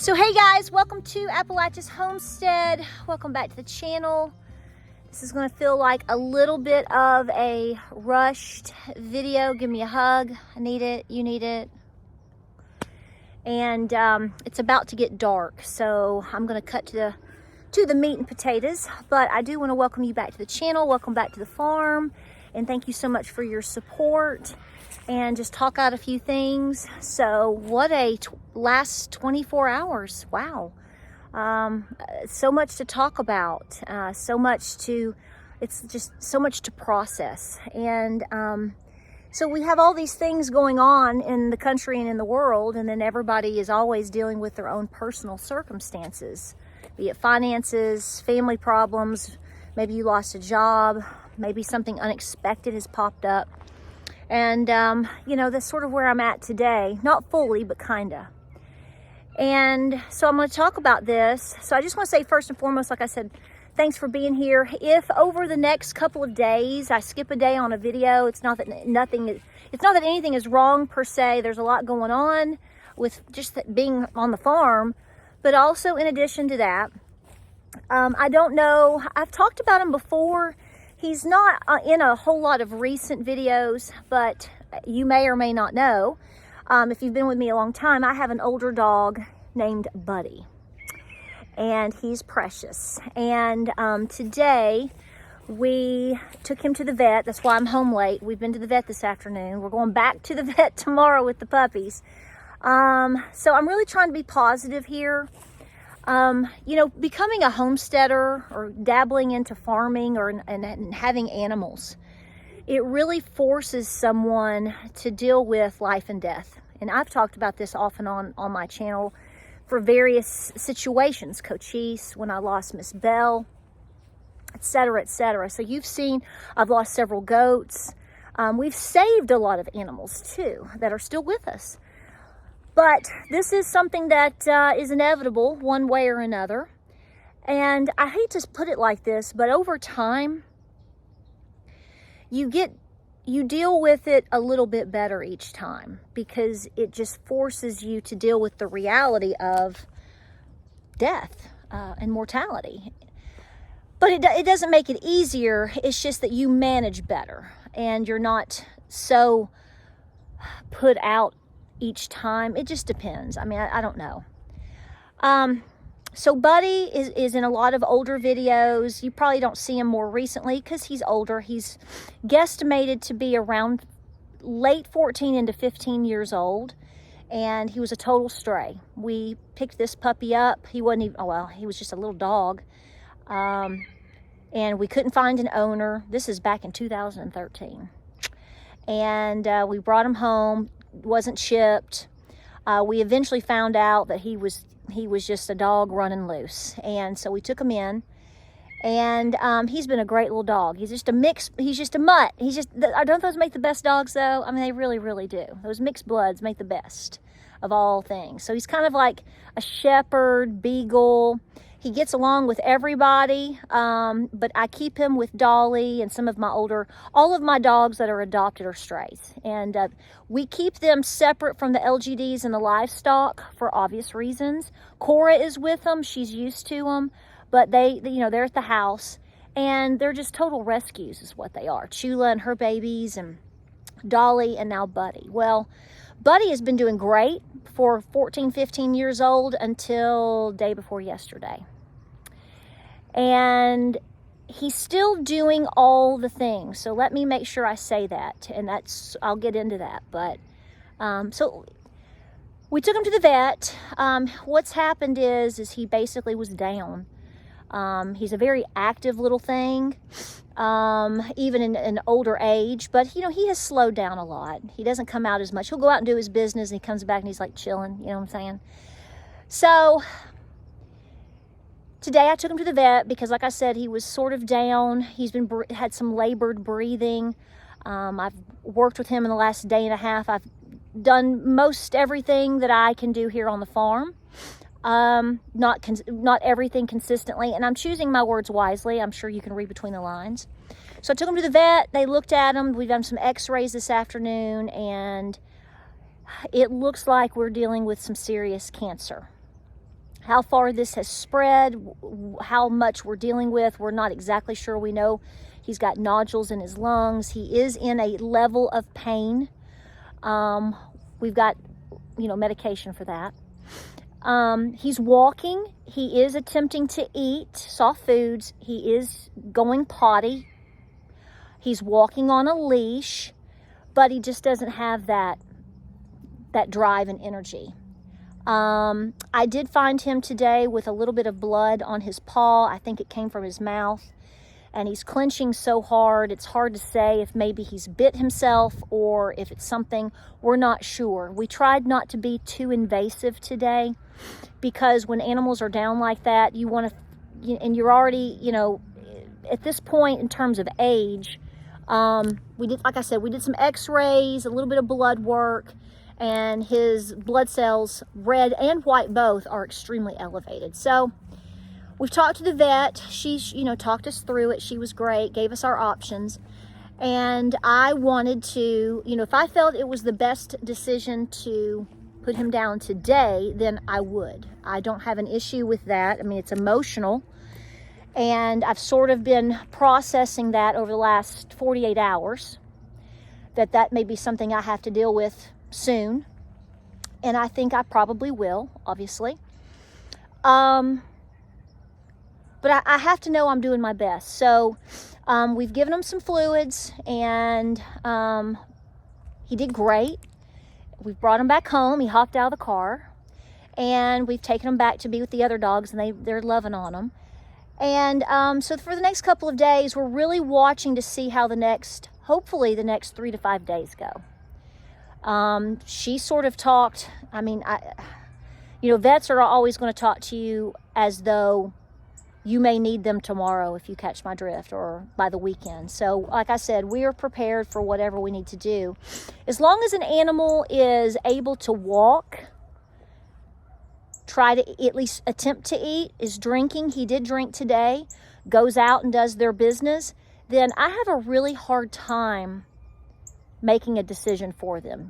So hey guys, welcome to Appalachia's Homestead. Welcome back to the channel. This is going to feel like a little bit of a rushed video. Give me a hug. I need it. You need it. And it's about to get dark, so I'm going to cut to the meat and potatoes. But I do want to welcome you back to the channel. Welcome back to the farm. And thank you so much for your support. And just talk out a few things. So what a last 24 hours. Wow. So much to talk about. It's just so much to process. And so we have all these things going on in the country and in the world, and then everybody is always dealing with their own personal circumstances, be it finances, family problems, maybe you lost a job, maybe something unexpected has popped up. And, you know, that's sort of where I'm at today. Not fully, but kinda. And so I'm going to talk about this. So I just want to say first and foremost, like I said, thanks for being here. If over the next couple of days I skip a day on a video, it's not that anything is wrong per se. There's a lot going on with just being on the farm. But also in addition to that, I don't know, I've talked about him before. He's not in a whole lot of recent videos, but you may or may not know, if you've been with me a long time, I have an older dog named Buddy, and he's precious. And today we took him to the vet. That's why I'm home late. We've been to the vet this afternoon. We're going back to the vet tomorrow with the puppies. So I'm really trying to be positive here. You know, becoming a homesteader or dabbling into farming and having animals, it really forces someone to deal with life and death. And I've talked about this off and on my channel for various situations. Cochise, when I lost Miss Belle, etc., etc. So you've seen, I've lost several goats. We've saved a lot of animals too that are still with us. But this is something that is inevitable one way or another. And I hate to put it like this, but over time, you deal with it a little bit better each time, because it just forces you to deal with the reality of death and mortality. But it doesn't make it easier. It's just that you manage better and you're not so put out each time. It just depends. I mean, I don't know. So Buddy is in a lot of older videos. You probably don't see him more recently because he's older. He's guesstimated to be around late 14 into 15 years old, and he was a total stray. We picked this puppy up. He wasn't even, well, he was just a little dog. And we couldn't find an owner. This is back in 2013. And we brought him home. Wasn't shipped. We eventually found out that he was just a dog running loose, and so we took him in, and he's been a great little dog. He's just a mix. He's just a mutt. Don't those make the best dogs though? I mean, they really, really do. Those mixed bloods make the best of all things. So he's kind of like a shepherd, beagle. He gets along with everybody, but I keep him with Dolly and all of my dogs that are adopted are strays. And we keep them separate from the LGDs and the livestock for obvious reasons. Cora is with them. She's used to them, but they're at the house, and they're just total rescues is what they are. Chula and her babies, and Dolly, and now Buddy. Well, Buddy has been doing great for 14, 15 years old until day before yesterday. And he's still doing all the things. So let me make sure I say that. And I'll get into that. But, so we took him to the vet. What's happened is he basically was down. He's a very active little thing, even in an older age. But, you know, he has slowed down a lot. He doesn't come out as much. He'll go out and do his business, and he comes back and he's like chilling. You know what I'm saying? So today I took him to the vet because, like I said, he was sort of down. He's had some labored breathing. I've worked with him in the last day and a half. I've done most everything that I can do here on the farm. Not everything consistently, and I'm choosing my words wisely. I'm sure you can read between the lines. So I took him to the vet. They looked at him. We've done some x-rays this afternoon, and it looks like we're dealing with some serious cancer. How far this has spread, how much we're dealing with, we're not exactly sure. We know he's got nodules in his lungs. He is in a level of pain. We've got, medication for that. He's walking. He is attempting to eat soft foods. He is going potty. He's walking on a leash, but he just doesn't have that drive and energy. I did find him today with a little bit of blood on his paw. I think it came from his mouth. And he's clenching so hard, it's hard to say if maybe he's bit himself or if it's something. We're not sure. We tried not to be too invasive today, because when animals are down like that, you want to, and you're already, at this point in terms of age, we did, like I said, we did some x-rays, a little bit of blood work, and his blood cells, red and white both, are extremely elevated. So we've talked to the vet. She's, talked us through it. She was great, gave us our options. And I wanted to, if I felt it was the best decision to put him down today, then I would. I don't have an issue with that. I mean, it's emotional. And I've sort of been processing that over the last 48 hours, that may be something I have to deal with soon. And I think I probably will, obviously. But I have to know I'm doing my best. So we've given him some fluids, and he did great. We've brought him back home. He hopped out of the car, and we've taken him back to be with the other dogs, and they're loving on him. And so for the next couple of days, we're really watching to see how hopefully the next 3 to 5 days go. She sort of talked, vets are always going to talk to you as though you may need them tomorrow, if you catch my drift, or by the weekend. So like I said, we are prepared for whatever we need to do. As long as an animal is able to walk, try to at least attempt to eat, is drinking, he did drink today, goes out and does their business, then I have a really hard time making a decision for them.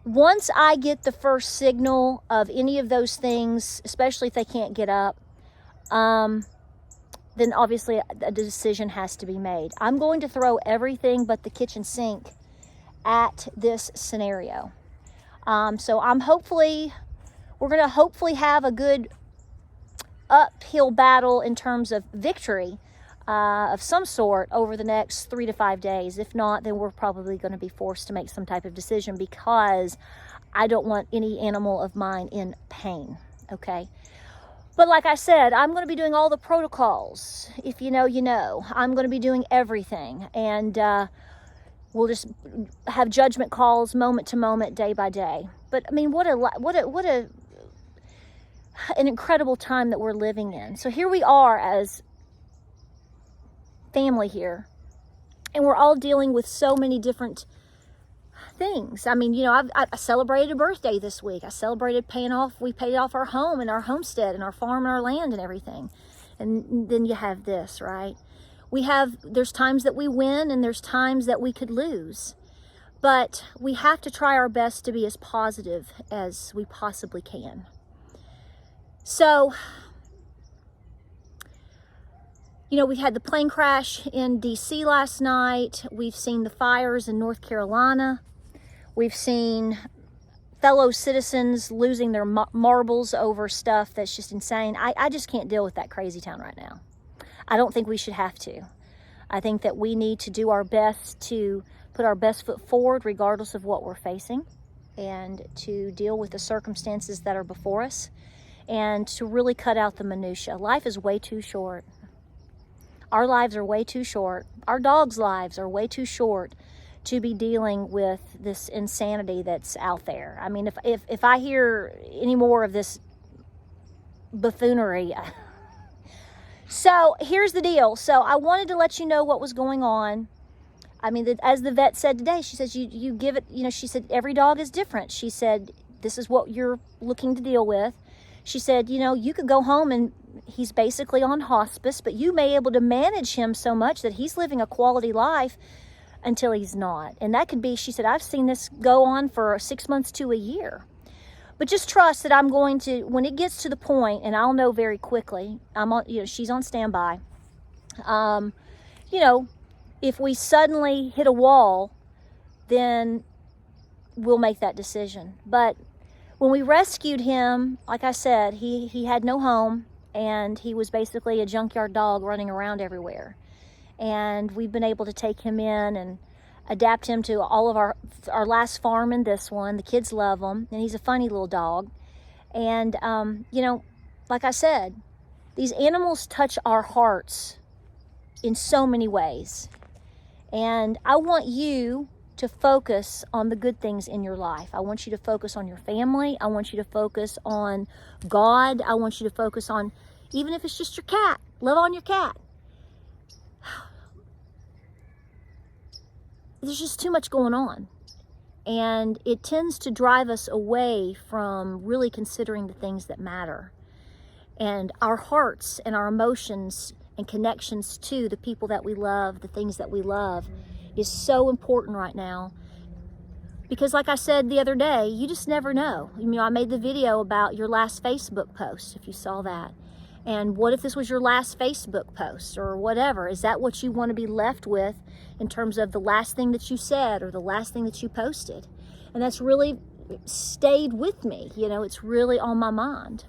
Once I get the first signal of any of those things, especially if they can't get up, then obviously a decision has to be made. I'm going to throw everything but the kitchen sink at this scenario. So we're going to hopefully have a good uphill battle in terms of victory of some sort over the next 3 to 5 days. If not, then we're probably going to be forced to make some type of decision, because I don't want any animal of mine in pain, okay? But like I said, I'm going to be doing all the protocols. If you know, you know. I'm going to be doing everything. And we'll just have judgment calls moment to moment, day by day. But I mean, what an incredible time that we're living in. So here we are as family here. And we're all dealing with so many different things. I mean, I celebrated a birthday this week. We paid off our home and our homestead and our farm and our land and everything. And then you have this, right? There's times that we win and there's times that we could lose. But we have to try our best to be as positive as we possibly can. So, we had the plane crash in DC last night. We've seen the fires in North Carolina. We've seen fellow citizens losing their marbles over stuff that's just insane. I just can't deal with that crazy town right now. I don't think we should have to. I think that we need to do our best to put our best foot forward regardless of what we're facing, and to deal with the circumstances that are before us, and to really cut out the minutia. Life is way too short. Our lives are way too short. Our dogs' lives are way too short to be dealing with this insanity that's out there. I mean, if I hear any more of this buffoonery. So here's the deal. So I wanted to let you know what was going on. I mean, as the vet said today, she says, you give it, she said, every dog is different. She said, this is what you're looking to deal with. She said, you could go home and he's basically on hospice, but you may be able to manage him so much that he's living a quality life until he's not. And that could be, she said, I've seen this go on for 6 months to a year. But just trust that I'm going to, when it gets to the point, and I'll know very quickly, she's on standby. If we suddenly hit a wall, then we'll make that decision. But when we rescued him, like I said, he had no home, and he was basically a junkyard dog running around everywhere. And we've been able to take him in and adapt him to all of our last farm and this one. The kids love him, and he's a funny little dog. And, like I said, these animals touch our hearts in so many ways. And I want you to focus on the good things in your life. I want you to focus on your family. I want you to focus on God. I want you to focus on, even if it's just your cat, love on your cat. There's just too much going on. And it tends to drive us away from really considering the things that matter. And our hearts and our emotions and connections to the people that we love, the things that we love, is so important right now. Because like I said the other day, you just never know. I made the video about your last Facebook post, if you saw that. And what if this was your last Facebook post or whatever? Is that what you want to be left with in terms of the last thing that you said or the last thing that you posted? And that's really stayed with me. It's really on my mind.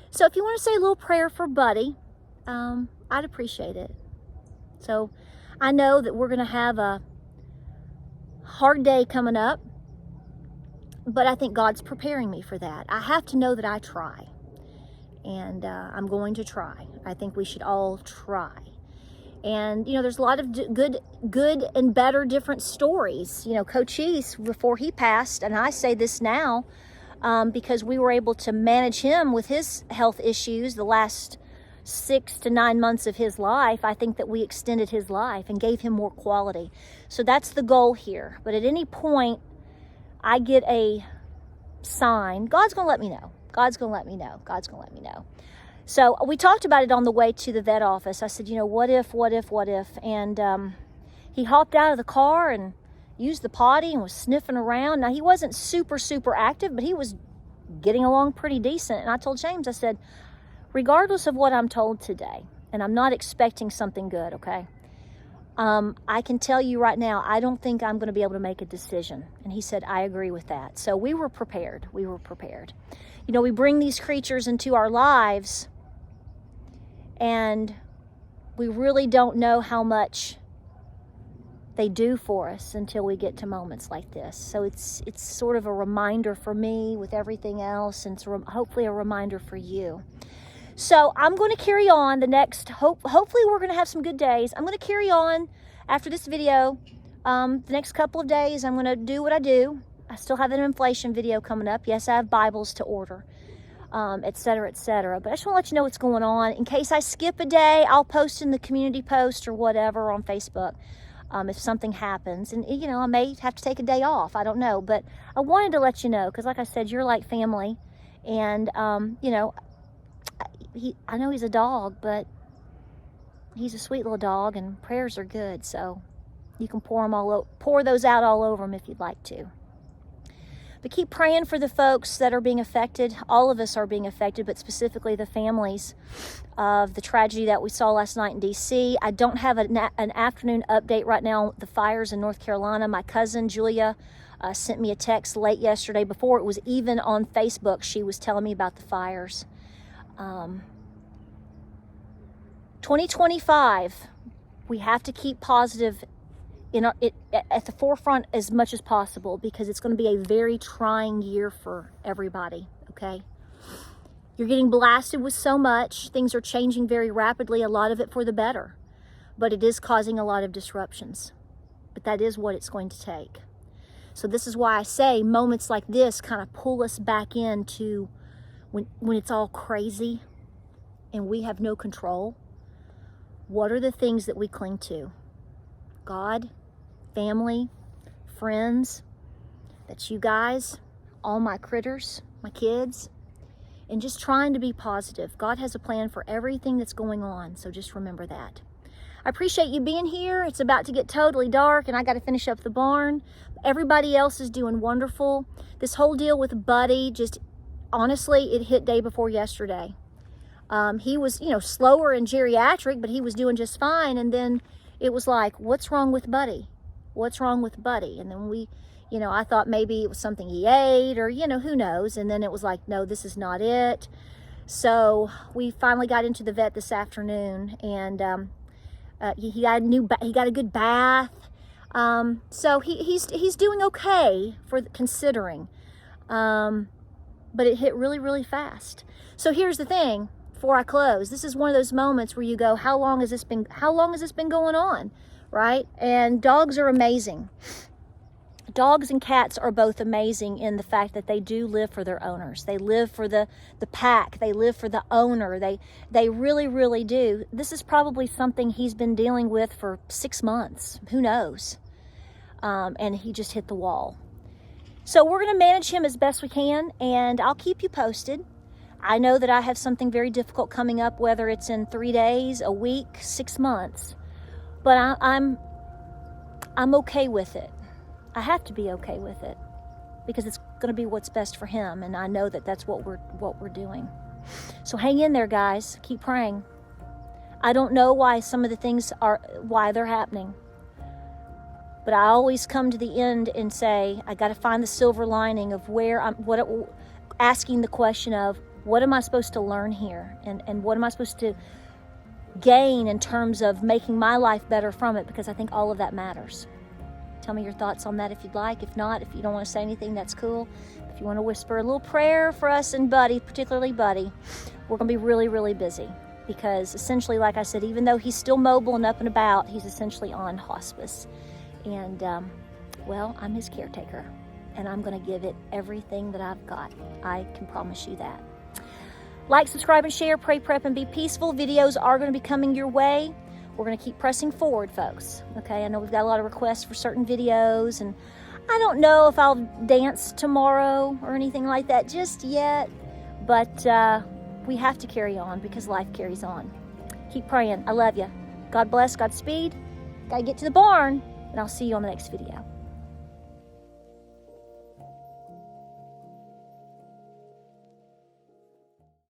So if you want to say a little prayer for Buddy, I'd appreciate it. So I know that we're going to have a hard day coming up, but I think God's preparing me for that. I have to know that I try. And I'm going to try. I think we should all try. And, there's a lot of good and better different stories. Coach East, before he passed, and I say this now because we were able to manage him with his health issues the last 6 to 9 months of his life. I think that we extended his life and gave him more quality. So that's the goal here. But at any point I get a sign, God's going to let me know. God's going to let me know. God's going to let me know. So we talked about it on the way to the vet office. I said, what if? And he hopped out of the car and used the potty and was sniffing around. Now, he wasn't super, super active, but he was getting along pretty decent. And I told James, I said, regardless of what I'm told today, and I'm not expecting something good, okay? I can tell you right now, I don't think I'm going to be able to make a decision. And he said, I agree with that. So we were prepared. We bring these creatures into our lives, and we really don't know how much they do for us until we get to moments like this. So it's sort of a reminder for me with everything else, and it's hopefully a reminder for you. So I'm going to carry on the next, hopefully we're going to have some good days. I'm going to carry on after this video. The next couple of days, I'm going to do what I do. I still have an inflation video coming up. Yes, I have Bibles to order, et cetera, et cetera. But I just want to let you know what's going on. In case I skip a day, I'll post in the community post or whatever on Facebook if something happens. And, I may have to take a day off. I don't know. But I wanted to let you know because, like I said, you're like family. And, I know he's a dog, but he's a sweet little dog, and prayers are good. So you can pour those out all over him if you'd like to. But keep praying for the folks that are being affected. All of us are being affected, but specifically the families of the tragedy that we saw last night in D.C. I don't have an afternoon update right now on the fires in North Carolina. My cousin Julia sent me a text late yesterday before it was even on Facebook. She was telling me about the fires. 2025, we have to keep positive at the forefront as much as possible, because it's going to be a very trying year for everybody, okay? You're getting blasted with so much. Things are changing very rapidly, a lot of it for the better. But it is causing a lot of disruptions. But that is what it's going to take. So this is why I say moments like this kind of pull us back into when it's all crazy and we have no control. What are the things that we cling to? God, family, friends, that's you guys, all my critters, my kids, and just trying to be positive. God has a plan for everything that's going on, so just remember that. I appreciate you being here. It's about to get totally dark and I got to finish up the barn. Everybody else is doing wonderful. This whole deal with Buddy, just honestly, it hit day before yesterday. He was, you know, slower and geriatric, but he was doing just fine. And then it was like, what's wrong with Buddy? What's wrong with Buddy? And then we, you know, I thought maybe it was something he ate or, you know, who knows? And then it was like, no, this is not it. So we finally got into the vet this afternoon, and he got a good bath. So he's doing okay for considering, but it hit really, really fast. So here's the thing. Before I close, this is one of those moments where you go, how long has this been going on, right? And dogs are amazing. Dogs and cats are both amazing in the fact that they do live for their owners. They live for the pack. They live for the owner. They really, really do. This is probably something he's been dealing with for 6 months. Who knows? And he just hit the wall. So we're going to manage him as best we can, and I'll keep you posted. I know that I have something very difficult coming up, whether it's in 3 days, a week, 6 months. But I'm okay with it. I have to be okay with it because it's going to be what's best for him, and I know that that's what we're doing. So hang in there, guys. Keep praying. I don't know why some of the things why they're happening, but I always come to the end and say I got to find the silver lining of asking the question of what am I supposed to learn here, and what am I supposed to gain in terms of making my life better from it, because I think all of that matters. Tell me your thoughts on that if you'd like. If not, if you don't want to say anything, that's cool. If you want to whisper a little prayer for us and Buddy, particularly Buddy, we're going to be really, really busy because essentially, like I said, even though he's still mobile and up and about, he's essentially on hospice. And, well, I'm his caretaker, and I'm going to give it everything that I've got. I can promise you that. Like, subscribe, and share. Pray, prep, and be peaceful. Videos are going to be coming your way. We're going to keep pressing forward, folks. Okay, I know we've got a lot of requests for certain videos, and I don't know if I'll dance tomorrow or anything like that just yet, but we have to carry on because life carries on. Keep praying. I love you. God bless. Godspeed. Got to get to the barn, and I'll see you on the next video.